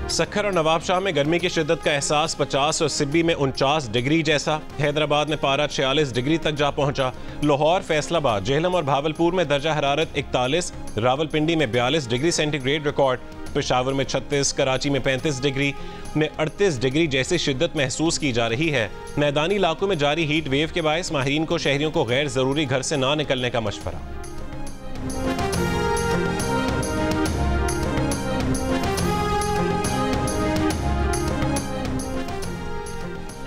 सक्खर और नवाबशाह में गर्मी की शिद्दत का एहसास 50 और सिब्बी में 49 डिग्री जैसा। हैदराबाद में पारा 46 डिग्री तक जा पहुंचा। लाहौर, फैसलाबाद, जेहलम और भावलपुर में दर्जा हरारत 41, रावलपिंडी में 42 डिग्री सेंटीग्रेड रिकॉर्ड, पेशावर में 36, कराची में 35 डिग्री में 38 डिग्री जैसी शिद्दत महसूस की जा रही है। मैदानी इलाकों में जारी हीट वेव के बायस माहिरीन को शहरियों को गैर जरूरी घर से ना निकलने का मशवरा।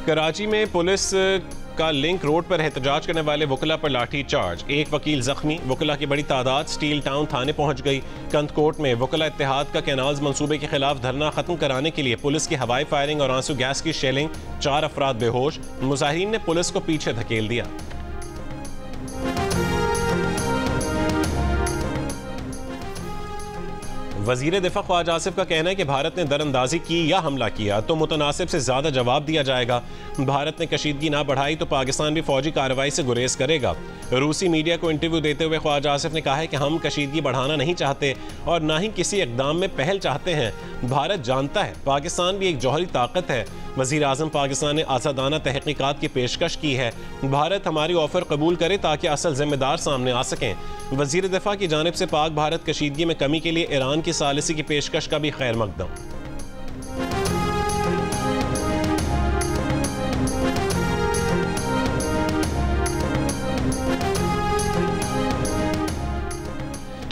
कराची में पुलिस का लिंक रोड पर एहतजाज करने वाले वकला पर लाठी चार्ज, एक वकील जख्मी। वकला की बड़ी तादाद स्टील टाउन थाने पहुंच गई। कंदकोट में वकला इत्तेहाद का कैनाल्स मंसूबे के खिलाफ धरना खत्म कराने के लिए पुलिस की हवाई फायरिंग और आंसू गैस की शेलिंग, 4 अफराद बेहोश। मुजाहिरीन ने पुलिस को पीछे धकेल दिया। वजीर दिफा ख्वाजा आसिफ का कहना है कि भारत ने दरअंदाजी की या हमला किया तो मुतनासिब से ज्यादा जवाब दिया जाएगा। भारत ने कशीदगी ना बढ़ाई तो पाकिस्तान भी फौजी कार्रवाई से गुरेज करेगा। रूसी मीडिया को इंटरव्यू देते हुए ख्वाजा आसिफ ने कहा है कि हम कशीदगी बढ़ाना नहीं चाहते और ना ही किसी इकदाम में पहल चाहते हैं। भारत जानता है पाकिस्तान भी एक जौहरी ताकत है। वज़ीर आज़म पाकिस्तान ने आज़ादाना तहकीकात की पेशकश की है। भारत हमारी ऑफर कबूल करे ताकि असल जिम्मेदार सामने आ सकें। वज़ीर दिफा की जानिब से पाक भारत कशीदगी में कमी के लिए ईरान की सालिसी की पेशकश का भी खैर मकदम।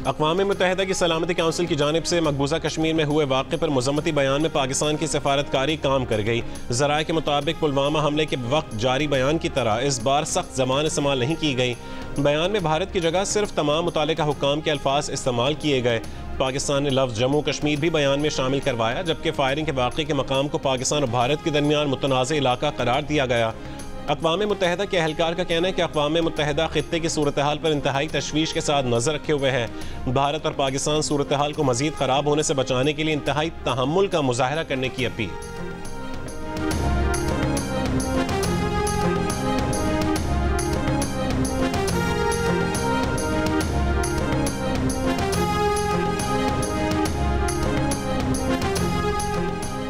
अक़वाम मुत्तहिदा की सलामती काउंसिल की जानिब से मकबूजा कश्मीर में हुए वाक़े पर मज़म्मती बयान में पाकिस्तान की सफारतकारी काम कर गई। ज़राए के मुताबिक पुलवामा हमले के वक्त जारी बयान की तरह इस बार सख्त ज़बान इस्तेमाल नहीं की गई। बयान में भारत की जगह सिर्फ तमाम मुतालिका हुक्काम के अल्फाज इस्तेमाल किए गए। पाकिस्तान ने लफ्ज़ जम्मू कश्मीर भी बयान में शामिल करवाया, जबकि फायरिंग के वाक़े के मकाम को पाकिस्तान और भारत के दरमियान मुतनाज़ इलाका करार दिया गया। अक़वाम मुत्तहिदा के अहलकार का कहना है कि अक़वाम मुत्तहिदा खित्ते की सूरत हाल पर इंतहाई तशवीश के साथ नज़र रखे हुए है। भारत और पाकिस्तान सूरत हाल को मज़ीद ख़राब होने से बचाने के लिए इंतहाई तहम्मुल का मुज़ाहरा करने की अपील।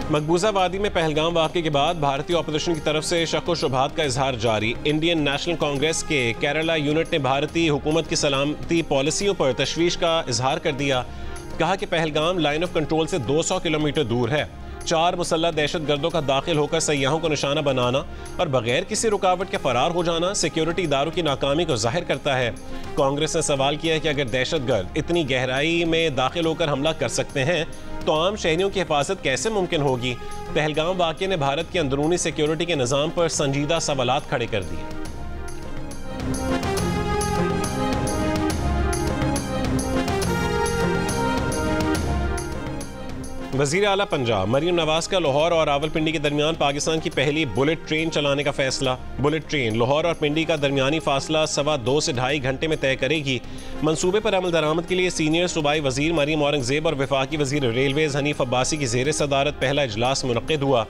मकबूजा वादी में पहलगाम वाक़े के बाद भारतीय अपोजिशन की तरफ से शक व शुबहात का इजहार जारी। इंडियन नेशनल कांग्रेस के केरला यूनिट ने भारतीय हुकूमत की सलामती पॉलिसियों पर तशवीश का इजहार कर दिया। कहा कि पहलगाम लाइन ऑफ कंट्रोल से 200 किलोमीटर दूर है। 4 मुसल्लह दहशतगर्दों का दाखिल होकर सयाहों को निशाना बनाना और बगैर किसी रुकावट के फरार हो जाना सिक्योरिटी इदारों की नाकामी को जाहिर करता है। कांग्रेस ने सवाल किया है कि अगर दहशतगर्द इतनी गहराई में दाखिल होकर हमला कर सकते हैं तो आम शहरियों की हिफाजत कैसे मुमकिन होगी। पहलगाम वाक़े ने भारत के अंदरूनी सिक्योरिटी के निज़ाम पर संजीदा सवालात खड़े कर दिए। वज़ीर आला पंजाब मरीम नवाज का लाहौर और रावलपिंडी के दरमियान पाकिस्तान की पहली बुलेट ट्रेन चलाने का फैसला। बुलेट ट्रेन लाहौर और पिंडी का दरमियानी फासला 2.25 से 2.5 घंटे में तय करेगी। मंसूबे पर अमल दरामद के लिए सीनियर सूबाई वज़ीर मरीम औरंगज़ेब और वफाकी वज़ीर रेलवेज़ हनीफ अब्बासी की ज़ेर सदारत पहला इजलास मुनक़्क़िद हुआ।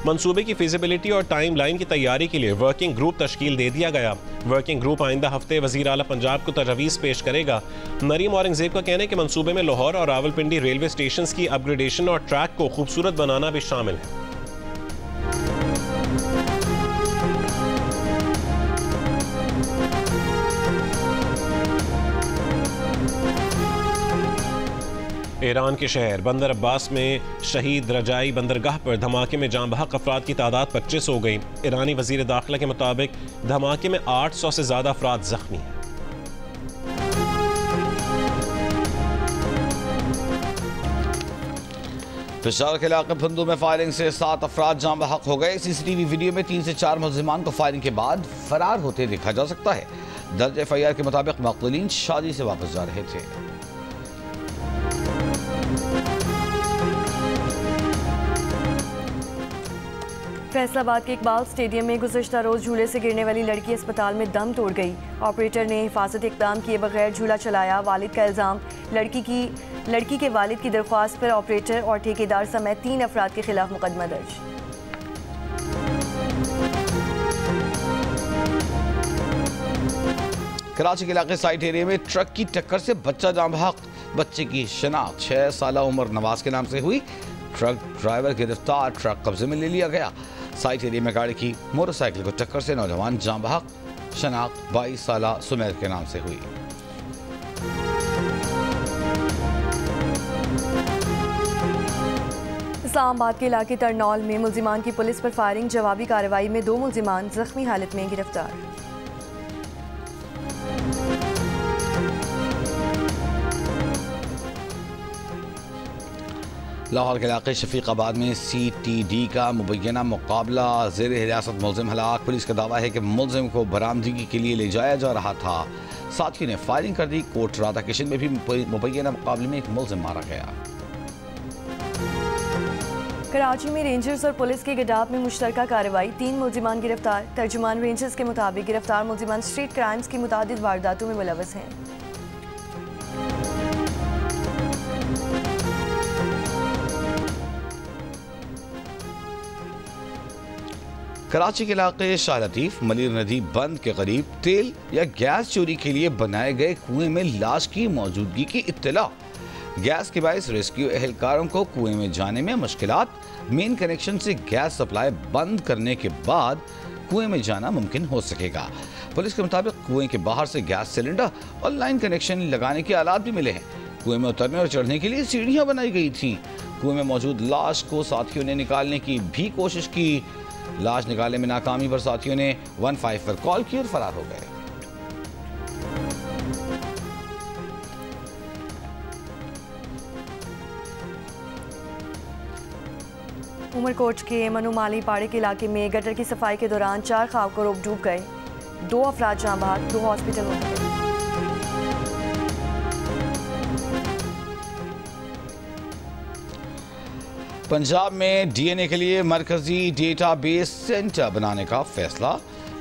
मंसूबे की फिजिबिलिटी और टाइम लाइन की तैयारी के लिए वर्किंग ग्रुप तश्कील दे दिया गया। वर्किंग ग्रुप आइंदा हफ्ते वज़ीर आला पंजाब को तजवीज़ पेश करेगा। मरीम औरंगज़ेब का कहना है कि मंसूबे में लाहौर और रावलपिंडी रेलवे स्टेशन की अपग्रेडेशन और ट्रैक को खूबसूरत बनाना भी शामिल है। ईरान के शहर बंदर अब्बास में शहीद रजाई बंदरगाह पर धमाके में जाँ बहक अफराद की तादाद 25 हो गई। ईरानी वज़ीर दाखिला के मुताबिक धमाके में 800 से ज़्यादा अफराद जख्मी हैं। पेशावर के इलाके फंदू में फायरिंग से 7 अफराद जाँ बहक हो गए। CCTV वीडियो में 3 से 4 मुलजिमान को फायरिंग के बाद फरार होते देखा जा सकता है। दर्ज FIR के मुताबिक मक़तूलीन शादी से वापस जा रहे थे। फैसलाबाद के इकबाल स्टेडियम में गुज़श्ता रोज़ झूले से गिरने वाली लड़की अस्पताल में दम तोड़ गई। ऑपरेटर ने हिफाजती इक़दाम किए बगैर झूला चलाया। वालिद का इल्ज़ाम, लड़की के वालिद की दरख्वास्त पर ऑपरेटर और ठेकेदार समेत 3 अफराद के खिलाफ मुकदमा दर्ज। कराची के इलाके साइट एरिया में ट्रक की टक्कर से बच्चा जाँ बहक। बच्चे की शनाख्त 6 साल उम्र नवाज के नाम से हुई। ट्रक ड्राइवर गिरफ्तार, ट्रक कब्जे में ले लिया गया। साइट एरिया में गाड़ी की मोटरसाइकिल को टक्कर से नौजवान जाँ बहक। शनाख्त 22 साला सुमेर के नाम से हुई। इस्लामाबाद के इलाके तरनौल में मुल्जिमान की पुलिस पर फायरिंग, जवाबी कार्रवाई में 2 मुल्जिमान जख्मी हालत में गिरफ्तार। लाहौर के इलाके शफीकाबाद में CTD का मुबैना मुकाबला, ज़ेर हिरासत मुल्जिम हलाक। पुलिस का दावा है कि मुल्जिम को बरामदगी के लिए ले जाया जा रहा था, साथियों ने फायरिंग कर दी। कोट राधा किशन में भी मुबैना मुकाबले में एक मुल्जिम मारा गया। कराची में रेंजर्स और पुलिस के गिडाब में मुश्तरका कार्रवाई, 3 मुल्जिमान गिरफ्तार। तर्जुमान रेंजर्स के मुताबिक गिरफ्तार मुल्जिमान स्ट्रीट क्राइम्स की मुतादिद वारदातों में मुलव्वस हैं। कराची के इलाके शाह लतीफ मलिर नदी बंद के करीब तेल या गैस चोरी के लिए बनाए गए कुएं में लाश की मौजूदगी की इत्तला। गैस के बायस रेस्क्यू एहलकारों को कुएं में जाने में मुश्किलात। मेन कनेक्शन से गैस सप्लाई बंद करने के बाद कुएं में जाना मुमकिन हो सकेगा। पुलिस के मुताबिक कुएं के बाहर से गैस सिलेंडर और लाइन कनेक्शन लगाने के आलात भी मिले हैं। कुएं में उतरने और चढ़ने के लिए सीढ़ियां बनाई गई थीं। कुएं में मौजूद लाश को साथियों ने निकालने की भी कोशिश की। लाश निकालने में नाकामी पर साथियों ने 15 पर कॉल की और फरार हो गए। उमरकोट के मनुमाली पाड़े के इलाके में गटर की सफाई के दौरान 4 खावकों डूब गए, 2 अफराद जाँ बहक, 2 हॉस्पिटल में गए। पंजाब में DNA के लिए मरकजी डेटाबेस सेंटर बनाने का फैसला।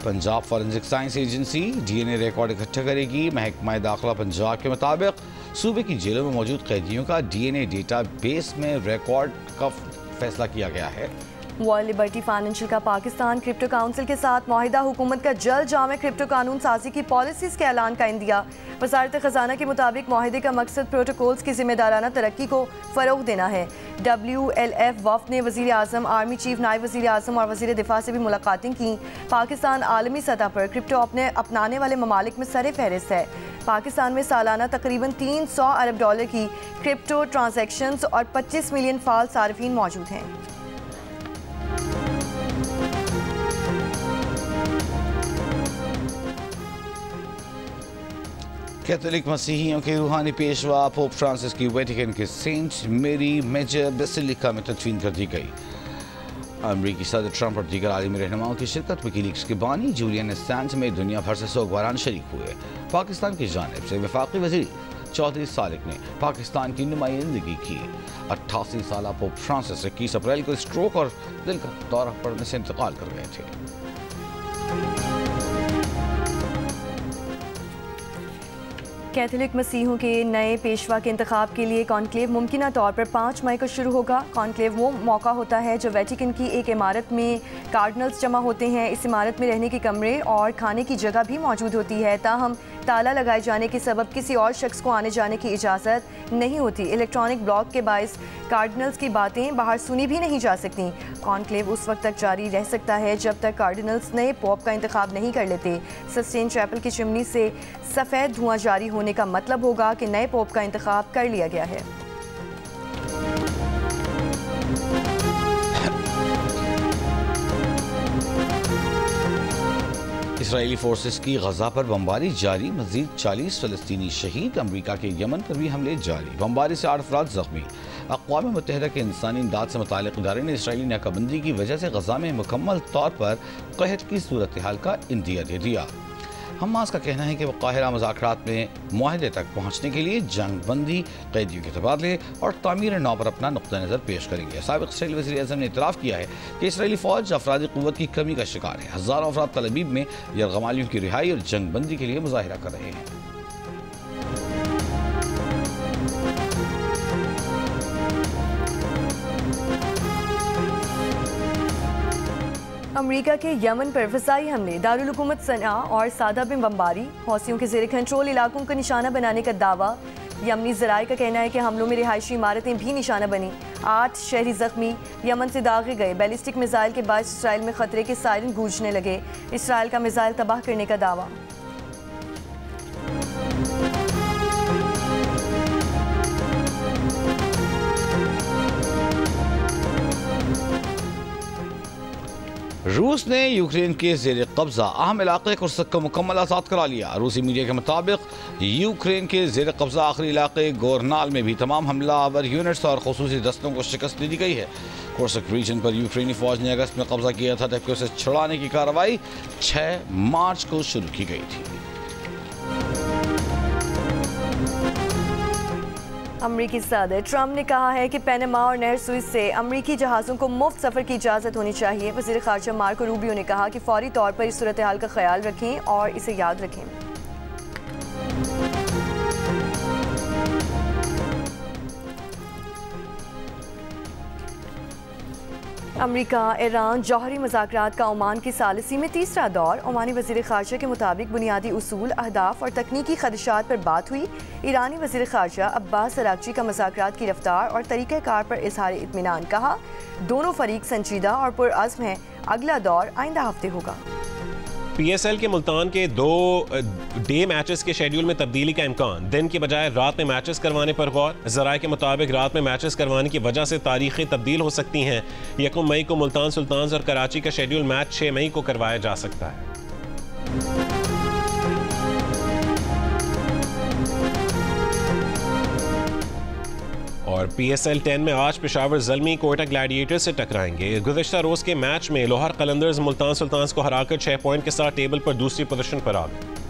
Punjab forensic science agency DNA record इकट्ठा करेगी। महकमा दाखिला पंजाब के मुताबिक सूबे की जेलों में मौजूद कैदियों का DNA डेटाबेस में रिकॉर्ड का फैसला किया गया है। वर्ल्ड लिबर्टी फाइनेंशियल का पाकिस्तान क्रिप्टो काउंसिल के साथ मुआहिदा, हुकूमत का जल्द जामे क्रिप्टो कानून साजी की पॉलिसीज के ऐलान का इंदिया। वजारत खजाना के मुताबिक मुआहिदे का मकसद प्रोटोकॉल्स की जिम्मेदाराना तरक्की को फरोग देना है। WLF वफ़द ने वज़ीर आज़म, आर्मी चीफ, नायब वज़ीर आज़म और वज़ीर दिफा से भी मुलाकातें की। पाकिस्तान आलमी सतह पर क्रिप्टो अपनाने वाले ममालिक में सरे फहरिस्त है। पाकिस्तान में सालाना तकरीबन $300 अरब की क्रिप्टो ट्रांजैक्शंस और 25 मिलियन फाल सार्फिन मौजूद हैं। कैथोलिक मसीहियों के रूहानी पेशवा पोप फ्रांसिस की वेटिकन के सेंट मेरी मेजर बेसिलिका में तदफीन कर दी गई। अमरीकी सदर ट्रंप और दीगर आलिमी रहनुमाओं की शिरकत विकीलीक्स के बानी जूलियन एसांज में दुनिया भर से सोगवारान शरीक हुए। पाकिस्तान की जानिब से वफाकी वज़ीर चौधरी सालिक ने पाकिस्तान की नुमाइंदगी की। 88 साला पोप फ्रांसिस 21 अप्रैल को स्ट्रोक और दिल का दौरा पड़ने से इंतकाल कर गए थे। कैथोलिक मसीहों के नए पेशवा के इंतखाब के लिए कॉन्क्लेव मुमकिना तौर पर 5 मई को शुरू होगा। कॉन्क्लेव वो मौका होता है जब वेटिकन की एक इमारत में कार्डिनल्स जमा होते हैं। इस इमारत में रहने के कमरे और खाने की जगह भी मौजूद होती है, ताहम ताला लगाए जाने के सबब किसी और शख्स को आने जाने की इजाज़त नहीं होती। इलेक्ट्रॉनिक ब्लॉक के बायस कार्डिनल्स की बातें बाहर सुनी भी नहीं जा सकती। कॉन्क्लेव उस वक्त तक जारी रह सकता है जब तक कार्डिनल्स नए पोप का इंतखाब नहीं कर लेते। सिस्टीन चैपल की चिमनी से सफ़ेद धुआं जारी होने का मतलब होगा कि नए पोप का इंतखाब कर लिया गया है। इसराइली फोर्सेस की गजा पर बमबारी जारी, मजीद 40 फलस्तीनी शहीद। अमरीका के यमन पर भी हमले जारी, बमबारी से 8 अफराद जख्मी। अक़वाम मुत्तहिदा के इंसानी इमदाद से मुताल्लिक़ इदारे ने इसराइली नाकाबंदी की वजह से गजा में मुकम्मल तौर पर कहत की सूरत हाल का इंदिया दे दिया। हमास का कहना है कि वह काहिरा मुज़ाकरात में मुआहदे तक पहुँचने के लिए जंग बंदी, कैदियों के तबादले और तामीर नौ पर अपना नुक़्ता नज़र पेश करेंगे। साबिक़ इसराइली वज़ीर आज़म ने इतराफ़ किया है कि इसराइली फ़ौज अफरादी क़ुव्वत की कमी का शिकार है। हज़ारों अफराद तल अबीब में यरग़मालियों की रिहाई और जंग बंदी के लिए मुज़ाहिरा कर रहे हैं। अमरीका के यमन पर फ़िज़ाई हमले, दारुल हुकूमत सना और सादा में बमबारी, हौसियों के ज़ेर कंट्रोल इलाकों को निशाना बनाने का दावा। यमनी ज़राए का कहना है कि हमलों में रिहायशी इमारतें भी निशाना बनी। 8 शहरी जख्मी, यमन से दागे गए। बैलिस्टिक मिसाइल के बाद इसराइल में खतरे के सायरन गूंजने लगे। इसराइल का मिसाइल तबाह करने का दावा। रूस ने यूक्रेन के ज़ेर कब्ज़ा अहम इलाके कुर्सक को मुकम्मल आज़ाद करा लिया। रूसी मीडिया के मुताबिक यूक्रेन के ज़ेर कब्ज़ा आखिरी इलाके गोरनाल में भी तमाम हमलावर यूनिट्स और ख़ुसूसी दस्तों को शिकस्त दे दी गई है। कुर्सक रीजन पर यूक्रेनी फ़ौज ने अगस्त में कब्जा किया था, जबकि उसे छुड़ाने की कार्रवाई 6 मार्च को शुरू की गई थी। अमरीकी सदर ट्रंप ने कहा है कि पैनामा और नहर सुइस से अमरीकी जहाज़ों को मुफ्त सफ़र की इजाज़त होनी चाहिए। वज़ीर ख़ारजा मार्को रूबियो ने कहा कि फौरी तौर पर इस सूरत हाल का ख्याल रखें और इसे याद रखें। अमरीका ईरान जौहरी मुज़ाकरात का ओमान की सालिसी में तीसरा दौर। ओमानी वज़ीर ख़ारजा के मुताबिक बुनियादी उसूल, अहदाफ और तकनीकी खदशात पर बात हुई। ईरानी वज़ीर ख़ारजा अब्बास अरागची का मुज़ाकरात की रफ्तार और तरीक़ाकार पर इज़हार इत्मीनान। कहा, दोनों फरीक संजीदा और पुरअज़्म हैं। अगला दौर आइंदा हफ्ते होगा। PSL के मुल्तान के 2 डे मैचेस के शेड्यूल में तब्दीली का इम्कान। दिन की बजाय रात में मैचेस करवाने पर गौर। ज़राए के मुताबिक रात में मैचेस करवाने की वजह से तारीखें तब्दील हो सकती हैं। 1 मई को मुल्तान सुल्तान्स और कराची का शेड्यूल मैच 6 मई को करवाया जा सकता है। और PSL 10 में आज पेशावर ज़ल्मी कोयटा ग्लैडिएटर्स से टकराएंगे। गुज़िश्ता रोज़ के मैच में लोहार कलंदर्स मुल्तान सुल्तान्स को हराकर 6 पॉइंट के साथ टेबल पर दूसरी पोजीशन पर आ गए।